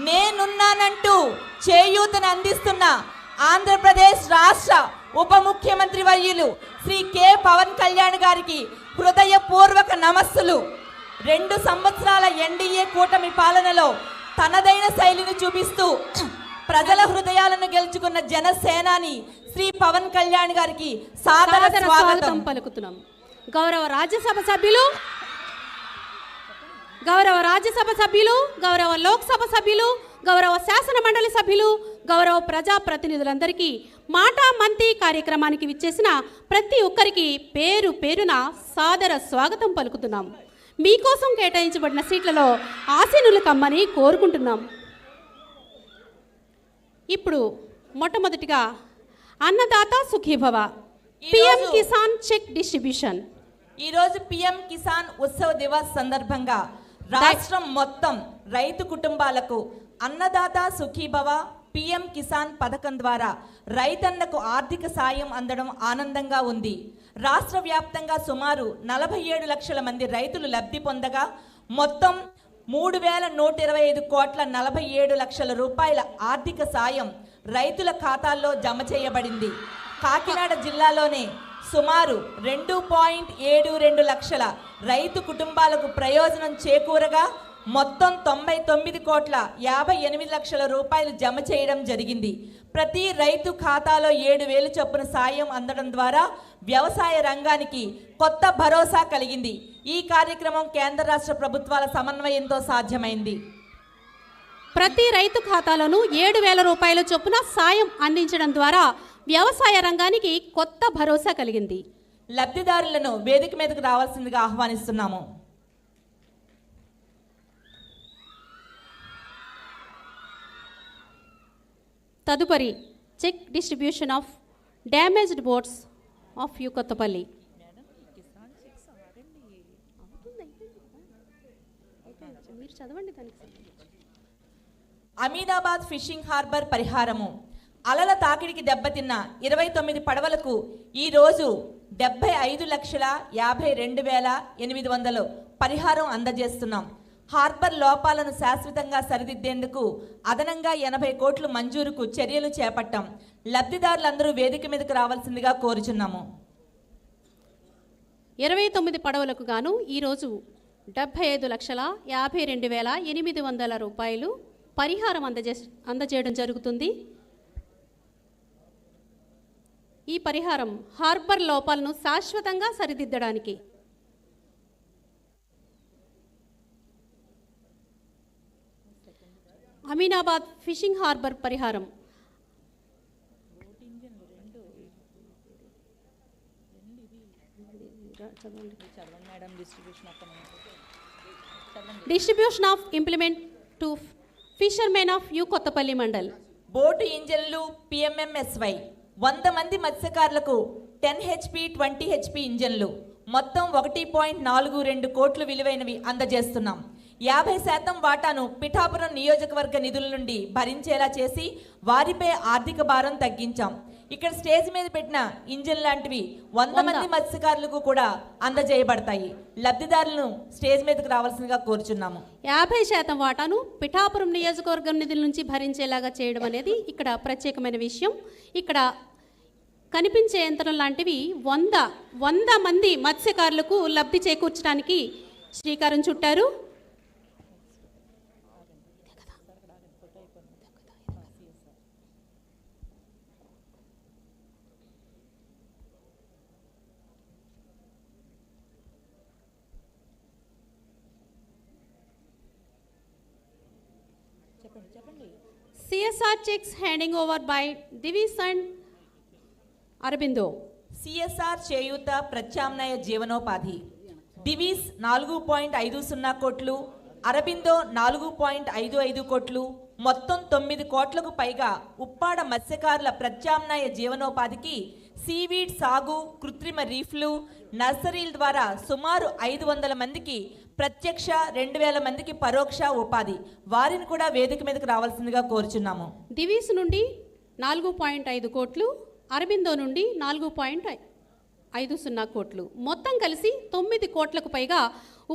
నేనున్నానంటూ చేయూతను అందిస్తున్న ఆంధ్రప్రదేశ్ రాష్ట్ర ఉప ముఖ్యమంత్రి వర్యులు శ్రీ కె పవన్ కళ్యాణ్ గారికి హృదయపూర్వక నమస్సులు. 2 సంవత్సరాల ఎన్డీఏ కూటమి పాలనలో తనదైన శైలిని చూపిస్తూ ప్రజల హృదయాలను గెలుచుకున్న జనసేనాని శ్రీ పవన్ కళ్యాణ్ గారికి సాదర స్వాగతం పలుకుతున్నాం. గౌరవ రాజ్యసభ సభ్యులు, గౌరవ రాజ్యసభ సభ్యులు, గౌరవ లోక్సభ సభ్యులు, గౌరవ శాసన మండలి సభ్యులు, గౌరవ ప్రజాప్రతినిధులందరికీ మాటా మంతి కార్యక్రమానికి విచ్చేసిన ప్రతి ఒక్కరికి పేరు పేరున సాదర స్వాగతం పలుకుతున్నాం. మీకోసం కేటాయించబడిన సీట్లలో ఆసీనులు కమ్మని కోరుకుంటున్నాం. ఇప్పుడు మొట్టమొదటిగా Annadata Sukhibhava PM Kisan check distribution. ఈరోజు పిఎం కిసాన్ ఉత్సవ దివస్ సందర్భంగా రాష్ట్రం మొత్తం రైతు కుటుంబాలకు అన్నదాత సుఖీభవ పిఎం కిసాన్ పథకం ద్వారా రైతన్నకు ఆర్థిక సాయం అందడం ఆనందంగా ఉంది. రాష్ట్ర వ్యాప్తంగా సుమారు 47 లక్షల మంది రైతులు లబ్ధి పొందగా మొత్తం 3,125 కోట్ల 47 లక్షల రూపాయల ఆర్థిక సాయం రైతుల ఖాతాల్లో జమ చేయబడింది. కాకినాడ జిల్లాలోనే సుమారు 2.72 లక్షల రైతు కుటుంబాలకు ప్రయోజనం చేకూరగా మొత్తం 99 కోట్ల 58 లక్షల రూపాయలు జమ చేయడం జరిగింది. ప్రతి రైతు ఖాతాలో 7,000 చొప్పున సాయం అందడం ద్వారా వ్యవసాయ రంగానికి కొత్త భరోసా కలిగింది. ఈ కార్యక్రమం కేంద్ర రాష్ట్ర ప్రభుత్వాల సమన్వయంతో సాధ్యమైంది. ప్రతి రైతు ఖాతాలోనూ 7,000 రూపాయల చొప్పున సాయం అందించడం ద్వారా వ్యవసాయ రంగానికి కొత్త భరోసా కలిగింది. లబ్ధిదారులను వేదిక మీదకు రావాల్సిందిగా ఆహ్వానిస్తున్నాము. తదుపరి check distribution of damaged boats of U Kothapalli. Aminabad fishing harbour పరిహారము. అలల తాకిడికి దెబ్బతిన్న 29 పడవలకు ఈరోజు 75,52,800 పరిహారం అందజేస్తున్నాం. హార్బర్ లోపాలను శాశ్వతంగా సరిదిద్దేందుకు అదనంగా 80 కోట్లు మంజూరుకు చర్యలు చేపట్టాం. లబ్ధిదారులందరూ వేదిక మీదకు రావాల్సిందిగా కోరుచున్నాము. 29 పడవలకు గాను ఈరోజు 75,52,800 రూపాయలు పరిహారం అందజేయడం జరుగుతుంది. ఈ పరిహారం హార్బర్ లోపాలను శాశ్వతంగా సరిదిద్దడానికి. అమీనాబాద్ ఫిషింగ్ హార్బర్ పరిహారం distribution of implement to fishermen of U Kothapalli mandal. Boat ఇంజన్లు పిఎంఎంఎస్వై 100 మంది మత్స్యకారులకు 10 HP 20 HP ఇంజన్లు మొత్తం 1.42 కోట్లు విలువైనవి అందజేస్తున్నాం. 50% వాటాను పిఠాపురం నియోజకవర్గ నిధుల నుండి భరించేలా చేసి వారిపై ఆర్థిక భారం తగ్గించాం. ఇక్కడ స్టేజ్ మీద పెట్టిన ఇంజిన్ లాంటివి 100 మంది మత్స్యకారులకు కూడా అందజేయబడతాయి. లబ్ధిదారులను స్టేజ్ మీదకు రావాల్సిందిగా కోరుచున్నాము. 50% వాటాను పిఠాపురం నియోజకవర్గం నిధుల నుంచి భరించేలాగా చేయడం అనేది ఇక్కడ ప్రత్యేకమైన విషయం. ఇక్కడ కనిపించే యంత్రం లాంటివి 100 మంది మత్స్యకారులకు లబ్ధి చేకూర్చడానికి శ్రీకారం చుట్టారు. CSR checks handing over by Divis and Aurobindo. CSR చేయూత ప్రత్యామ్నాయ జీవనోపాధి. డివిస్ 4.50 కోట్లు, అరబిందో 4.55 కోట్లు, మొత్తం 9 కోట్లకు పైగా ఉప్పాడ మత్స్యకారుల ప్రత్యామ్నాయ జీవనోపాధికి సీవీడ్ సాగు, కృత్రిమ రీఫ్లు, నర్సరీల ద్వారా సుమారు 500 మందికి ప్రత్యక్ష, 2,000 మందికి పరోక్ష ఉపాధి. వారిని కూడా వేదిక మీదకి రావాల్సిందిగా కోరుచున్నాము. దివీస్ నుండి 4.5 కోట్లు, అరబిందో నుండి 4.50 కోట్లు, మొత్తం కలిసి 9 కోట్లకు పైగా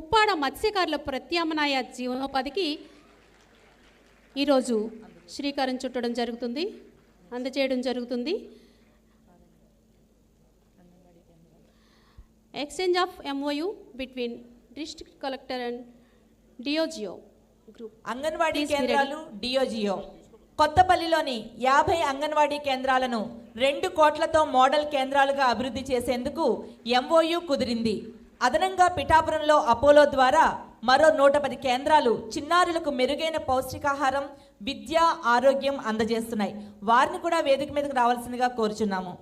ఉప్పాడ మత్స్యకారుల ప్రత్యామ్నాయ జీవనోపాధికి ఈరోజు శ్రీకారం చుట్టడం జరుగుతుంది, అందజేయడం జరుగుతుంది. Exchange of MOU between district collector and DOGO group. Anganwadi కేంద్రాలు డిఓజిఓ కొత్తపల్లిలోని 50 అంగన్వాడీ కేంద్రాలను 2 కోట్లతో మోడల్ కేంద్రాలుగా అభివృద్ధి చేసేందుకు MOU కుదిరింది. అదనంగా పిఠాపురంలో అపోలో ద్వారా మరో 110 కేంద్రాలు చిన్నారులకు మెరుగైన పౌష్టికాహారం, విద్య, ఆరోగ్యం అందజేస్తున్నాయి. వారిని కూడా వేదిక మీదకు రావాల్సిందిగా కోరుచున్నాము.